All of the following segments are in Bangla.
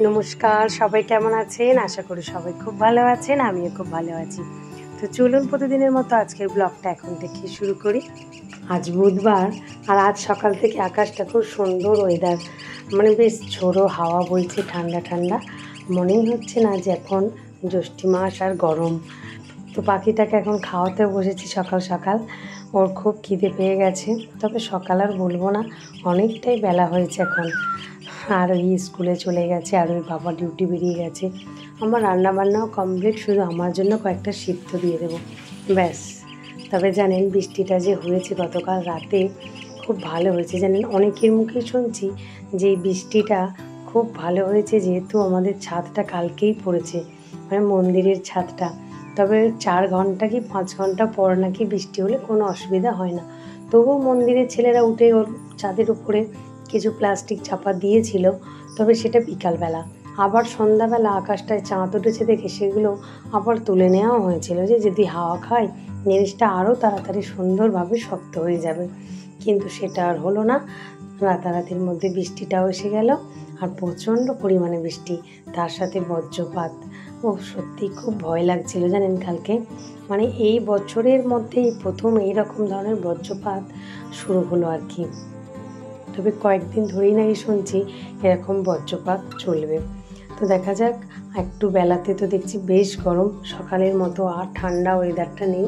নমস্কার, সবাই কেমন আছেন? আশা করি সবাই খুব ভালো আছেন, আমিও খুব ভালো আছি। তো চলুন প্রতিদিনের মতো আজকের ব্লগটা এখন থেকে শুরু করি। আজ বুধবার, আর আজ সকাল থেকে আকাশটা খুব সুন্দর ওয়েদার, মানে বেশ ঝোড়ো হাওয়া বইছে, ঠান্ডা ঠান্ডা। মনেই হচ্ছে না যে এখন জ্যৈষ্ঠী মাস আর গরম। তো পাখিটাকে এখন খাওয়াতে বসেছি সকাল সকাল। ওর খুব খিদে পেয়ে গেছে, তবে সকাল আর বলবো না, অনেকটাই বেলা হয়েছে এখন। আর ওই স্কুলে চলে গেছে, আর ওই বাবা ডিউটি বেরিয়ে গেছে। আমার রান্নাবান্নাও কমপ্লিট, শুধু আমার জন্য কয়েকটা সিদ্ধ দিয়ে দেবো, ব্যাস। তবে জানেন, বৃষ্টিটা যে হয়েছে গতকাল রাতে খুব ভালো হয়েছে। জানেন, অনেকের মুখে শুনছি যে এই বৃষ্টিটা খুব ভালো হয়েছে, যেহেতু আমাদের ছাদটা কালকেই পড়েছে, মানে মন্দিরের ছাদটা। তবে 4 ঘন্টা কি 5 ঘন্টা পর নাকি বৃষ্টি হলে কোনো অসুবিধা হয় না। তবুও মন্দিরের ছেলেরা উঠে ওর ছাদের উপরে কিছু প্লাস্টিক চাপা দিয়েছিল, তবে সেটা বিকালবেলা। আবার সন্ধ্যাবেলা আকাশটায় চাঁদ উঠেছে দেখে সেগুলো আবার তুলে নেওয়া হয়েছিল, যে যদি হাওয়া খায় জিনিসটা আরও তাড়াতাড়ি সুন্দরভাবে শক্ত হয়ে যাবে। কিন্তু সেটা আর হলো না। রাতারাতির মধ্যে বৃষ্টিটাও এসে গেল, আর প্রচণ্ড পরিমাণে বৃষ্টি, তার সাথে বজ্রপাত। ও সত্যি খুব ভয় লাগছিল জানেন কালকে। মানে এই বছরের মধ্যেই প্রথম এইরকম ধরনের বজ্রপাত শুরু হলো আর কি। তবে কয়েকদিন ধরেই নাকি শুনছি এরকম বজ্রপাত চলবে। তো দেখা যাক। একটু বেলাতে তো দেখছি বেশ গরম, সকালের মতো আর ঠান্ডা ওয়েদারটা নেই।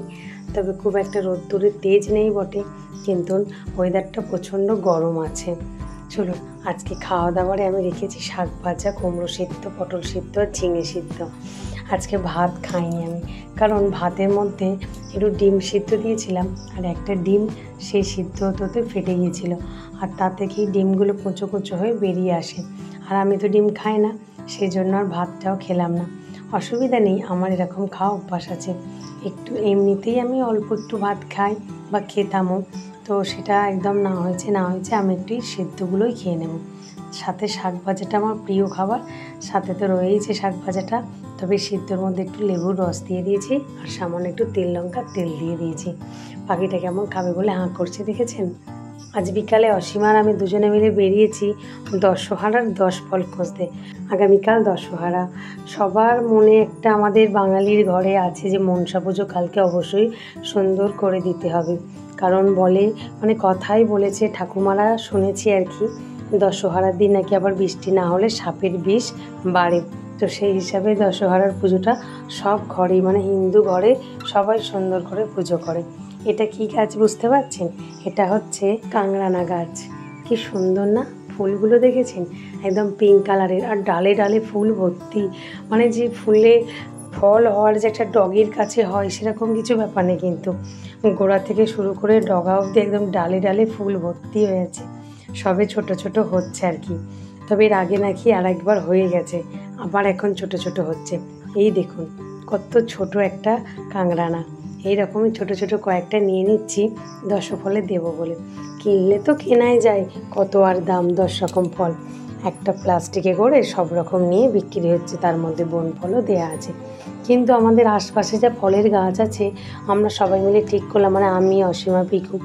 তবে খুব একটা রোদ্দুরের তেজ নেই বটে, কিন্তু ওয়েদারটা প্রচণ্ড গরম আছে। চলুন, আজকে খাওয়া দাওয়ারে আমি রেখেছি শাক ভাজা, কুমড়ো সিদ্ধ, পটল সিদ্ধ আর ঝিঙে সিদ্ধ। আজকে ভাত খাইনি আমি, কারণ ভাতের মধ্যে একটু ডিম সিদ্ধ দিয়েছিলাম, আর একটা ডিম সেই সিদ্ধ হতে ফেটে গিয়েছিল, আর তা থেকেই ডিমগুলো কুঁচো কুঁচো হয়ে বেরিয়ে আসে। আর আমি তো ডিম খাই না, সেই জন্য আর ভাতটাও খেলাম না। অসুবিধা নেই, আমার এরকম খাওয়া অভ্যাস আছে। একটু এমনিতেই আমি অল্প একটু ভাত খাই বা খেতামও, তো সেটা একদম না হয়েছে আমি একটু সিদ্ধগুলোই খেয়ে নেব। সাথে শাক ভাজাটা আমার প্রিয় খাবার, সাথে তো রয়েইছে শাক ভাজাটা। তবে সিদ্ধর মধ্যে একটু লেবুর রস দিয়ে দিয়েছি, আর সামান্য একটু তেল লঙ্কার তেল দিয়ে দিয়েছি। পাখিটা কেমন খাবে বলে হাঁ করছে, দেখেছেন? আজ বিকালে অসীমার আমি দুজনে মিলে বেরিয়েছি দশহারার 10 ফল খুঁজতে। আগামীকাল দশহারা। সবার মনে একটা, আমাদের বাঙালির ঘরে আছে যে মনসা পুজো কালকে অবশ্যই সুন্দর করে দিতে হবে। কারণ বলে, মানে কথাই বলেছে ঠাকুমারা, শুনেছি আর কি, দশহারার দিন নাকি আবার বৃষ্টি না হলে সাপের বিষ বাড়ে। তো সেই হিসাবে দশহারার পুজোটা সব ঘরেই, মানে হিন্দু ঘরে সবাই সুন্দর করে পুজো করে। এটা কি গাছ বুঝতে পারছেন? এটা হচ্ছে কাংরানা গাছ। কি সুন্দর না ফুলগুলো, দেখেছেন? একদম পিঙ্ক কালারের, আর ডালে ডালে ফুল ভর্তি। মানে যে ফুলে ফল হওয়ার যে একটা ডগের কাছে হয়, সেরকম কিছু ব্যাপার নেই, কিন্তু গোড়া থেকে শুরু করে ডগা অবধি একদম ডালে ডালে ফুল ভর্তি হয়েছে। সবে ছোট ছোট হচ্ছে আর কি। তবে এর আগে নাকি আর একবার হয়ে গেছে, আবার এখন ছোট ছোট হচ্ছে। এই দেখুন কত ছোট একটা কাংরানা। এইরকমই ছোট ছোট কয়েকটা নিয়ে নিচ্ছি দশফলে দেবো বলে। কিনলে তো কেনাই যায়, কত আর দাম 10 রকম ফল। একটা প্লাস্টিকে করে সব রকম নিয়ে বিক্রি হচ্ছে, তার মধ্যে বনফলও দেয়া আছে। কিন্তু আমাদের আশপাশে যা ফলের গাছ আছে, আমরা সবাই মিলে ঠিক করলাম, মানে আমি, অসীমা, পিকু,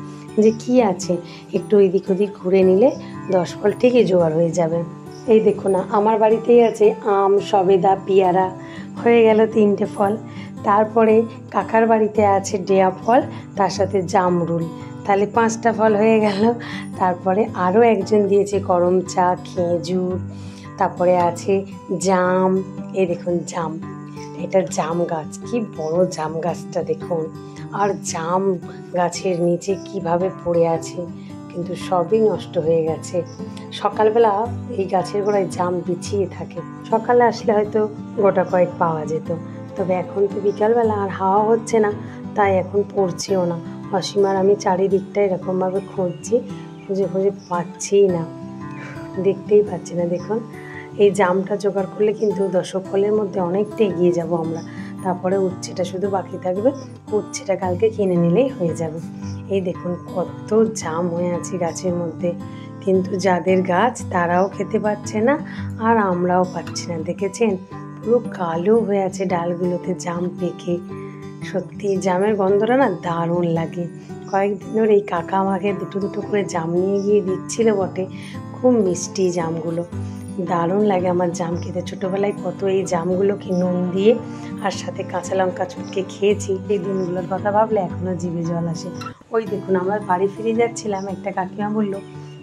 যে কি আছে, একটু এদিক ওদিক ঘুরে নিলে 10 ফল ঠিকই জোগাড় হয়ে যাবে। এই দেখো না, আমার বাড়িতেই আছে আম, সবেদা, পেয়ারা, হয়ে গেল 3টে ফল। তারপরে কাকার বাড়িতে আছে ডেয়া ফল, তার সাথে জামরুল, তাহলে 5টা ফল হয়ে গেল। তারপরে আরও একজন দিয়েছে করম চা, খেজুর, তারপরে আছে জাম। এই দেখুন জাম, এটা জাম গাছ, কি বড় জাম গাছটা দেখুন। আর জাম গাছের নিচে কিভাবে পড়ে আছে, কিন্তু সবই নষ্ট হয়ে গেছে। সকালবেলা এই গাছের গোড়ায় জাম বিছিয়ে থাকে, সকালে আসলে হয়তো গোটা কয়েক পাওয়া যেত। তবে এখন তো বিকালবেলা আর হাওয়া হচ্ছে না, তাই এখন পড়ছেও না। অসীমার আমি চারিদিকটা এরকমভাবে খুঁজছি, খুঁজে খুঁজে পাচ্ছিই না, দেখতেই পাচ্ছি না। দেখুন, এই জামটা জোগাড় করলে কিন্তু 10 ফলের মধ্যে অনেকটা এগিয়ে যাব আমরা। তারপরে উচ্ছেটা শুধু বাকি থাকবে, উচ্ছেটা কালকে কিনে নিলেই হয়ে যাবে। এই দেখুন কত জাম হয়ে আছে গাছের মধ্যে, কিন্তু যাদের গাছ তারাও খেতে পাচ্ছে না, আর আমরাও পাচ্ছি না। দেখেছেন, পুরো কালো হয়ে আছে ডালগুলোতে জাম পেকে। সত্যি জামের গন্ধটা না দারুণ লাগে। কয়েকদিন ধরে এই কাকা আমাকে দুটো দুটো করে জাম নিয়ে গিয়ে দিচ্ছিল বটে, খুব মিষ্টি জামগুলো। দারুণ লাগে আমার জাম খেতে। ছোটোবেলায় কত এই জামগুলোকে নুন দিয়ে আর সাথে কাঁচা লঙ্কা চটকে খেয়েছি। এই দিনগুলোর কথা ভাবলে এখনও জিভে জল আসে। ওই দেখুন আমরা বাড়ি ফিরে যাচ্ছিলাম, একটা কাকিমা বলল,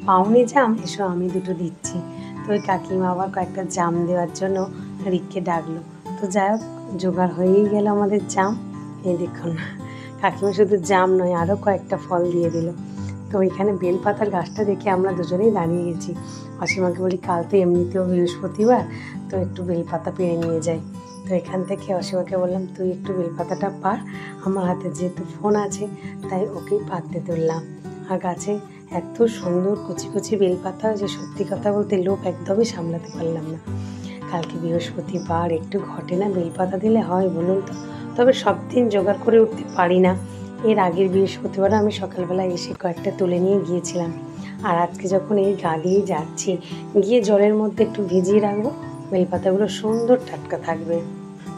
পাওনি জাম, এসো আমি দুটো দিচ্ছি। তো ওই কাকিমা আবার কয়েকটা জাম দেওয়ার জন্য রিককে ডাকলো। তো যাই হোক, জোগাড় হয়েই গেল আমাদের জাম। এই দেখুন, কাকিমা শুধু জাম নয় আরও কয়েকটা ফল দিয়ে দিল। তো ওইখানে বেলপাতার গাছটা দেখে আমরা দুজনেই দাঁড়িয়ে গেছি। অসীমাকে বলি, কাল তো এমনিতেও বৃহস্পতিবার, তো একটু বেলপাতা পেরে নিয়ে যাই। তো এখান থেকে অসীমাকে বললাম, তুই একটু বেলপাতাটা পার, আমার হাতে যেহেতু ফোন আছে তাই ওকেই পাততে তুললাম। আর গাছে এত সুন্দর কচি কচি বেলপাতা যে সত্যি কথা বলতে লোভ একদমই সামলাতে পারলাম না। কালকে বৃহস্পতিবার, একটু ঘটে না বেলপাতা দিলে হয় বলুন তো? তবে সব দিন জোগাড় করে উঠতে পারি না। এর আগের বৃহস্পতিবার আমি সকালবেলা এসে কয়েকটা তুলে নিয়ে গিয়েছিলাম। আর আজকে যখন এই গা দিয়ে যাচ্ছি, গিয়ে জলের মধ্যে একটু ভিজিয়ে রাখবো, বেলপাতাগুলো সুন্দর টাটকা থাকবে।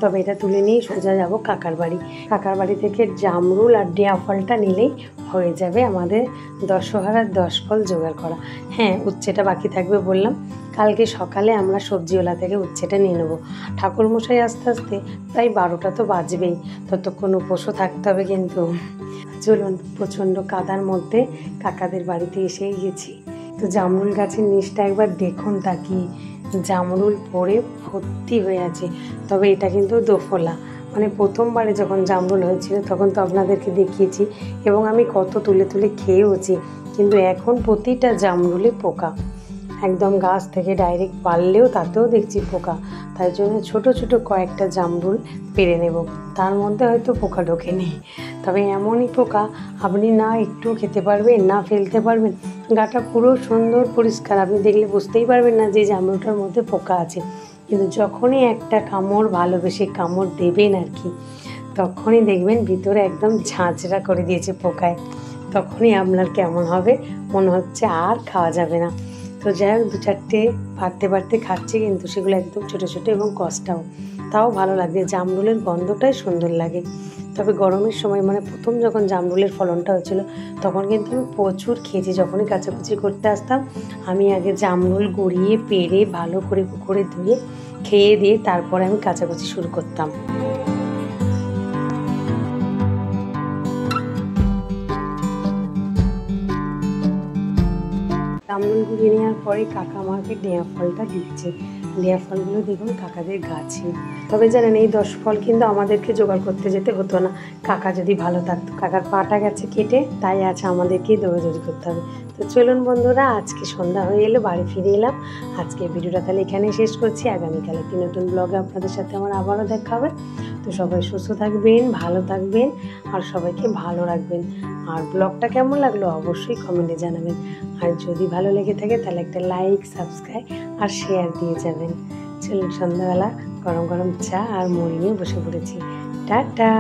তবে এটা তুলে নিয়েই সোজা যাবো কাকার বাড়ি। কাকার বাড়ি থেকে জামরুল আর ডেয়া ফলটা নিলেই হয়ে যাবে আমাদের 10 হাজার 10 ফল জোগাড় করা। হ্যাঁ, উচ্ছেটা বাকি থাকবে বললাম, কালকে সকালে আমরা সবজিওয়ালা থেকে উচ্ছেটা নিয়ে নেবো। ঠাকুরমশাই আস্তে আস্তে প্রায় 12টা তো বাজবেই, ততক্ষণ উপোসও থাকতে হবে। কিন্তু চলুন, প্রচণ্ড কাদার মধ্যে কাকাদের বাড়িতে এসেই গেছি। তো জামরুল গাছের নিচটা একবার দেখুন, তাকিয়ে জামরুল পড়ে ভর্তি হয়ে আছে। তবে এটা কিন্তু দোফলা, মানে প্রথমবারে যখন জামরুল হয়েছিল তখন তো আপনাদেরকে দেখিয়েছি এবং আমি কত তুলে তুলে খেয়েওছি। কিন্তু এখন প্রতিটা জামরুলে পোকা, একদম গাছ থেকে ডাইরেক্ট পারলেও তাতেও দেখছি পোকা। তাই জন্য ছোট ছোট কয়েকটা জামরুল পেরে নেব, তার মধ্যে হয়তো পোকা ঢোকেনি। তবে এমনই পোকা, আপনি না একটু খেতে পারবেন না ফেলতে পারবেন। গাটা পুরো সুন্দর পরিষ্কার, আপনি দেখলে বুঝতেই পারবেন না যে জামরুলটার মধ্যে পোকা আছে। কিন্তু যখনই একটা কামড়, ভালোবেসে কামড় দেবেন আর কি, তখনই দেখবেন ভিতরে একদম ঝাঁঝরা করে দিয়েছে পোকায়। তখনই আপনার কেমন হবে, মনে হচ্ছে আর খাওয়া যাবে না। তো যাই হোক, 2-4টে পারতে পারতে খাচ্ছি, কিন্তু সেগুলো একদম ছোটো ছোটো এবং কষ্টাও, তাও ভালো লাগে। জামরুলের গন্ধটাই সুন্দর লাগে। তবে গরমের সময়, মানে প্রথম যখন জামরুলের ফলনটা হয়েছিল তখন কিন্তু আমি প্রচুর খেয়েছি। যখনই কাচাকুচি করতে আসতাম, আমি আগে জামরুল গড়িয়ে পেরে ভালো করে পুকুরে ধুয়ে খেয়ে দিয়ে তারপরে আমি কাচাকুচি শুরু করতাম। জামরুল গুঁড়িয়ে নেওয়ার পরে কাকা আমাকে ডেয়া ফলটা দিচ্ছে। ডেয়া ফলগুলো দেখুন কাকাদের গাছে। তবে জানেন, এই 10 ফল কিন্তু আমাদেরকে জোগাড় করতে যেতে হতো না, কাকা যদি ভালো থাকতো। কাকার পাটা গেছে কেটে, তাই আছে আমাদেরকেই দৌড়াদৌড়ি করতে হবে। তো চলুন বন্ধুরা, আজকে সন্ধ্যা হয়ে এলো, বাড়ি ফিরে এলাম। আজকে ভিডিওটা তাহলে এখানেই শেষ করছি। আগামীকাল একটি নতুন ব্লগে আপনাদের সাথে আমার আবারও দেখা হবে। তো সবাই সুস্থ থাকবেন, ভালো থাকবেন আর সবাইকে ভালো রাখবেন। আর ব্লগটা কেমন লাগলো অবশ্যই কমেন্টে জানাবেন। আর যদি ভালো লেগে থাকে তাহলে একটা লাইক, সাবস্ক্রাইব আর শেয়ার দিয়ে যাবেন। চলুন, সন্ধ্যাবেলা গরম গরম চা আর মুড়ি নিয়ে বসে পড়েছি। টাটা।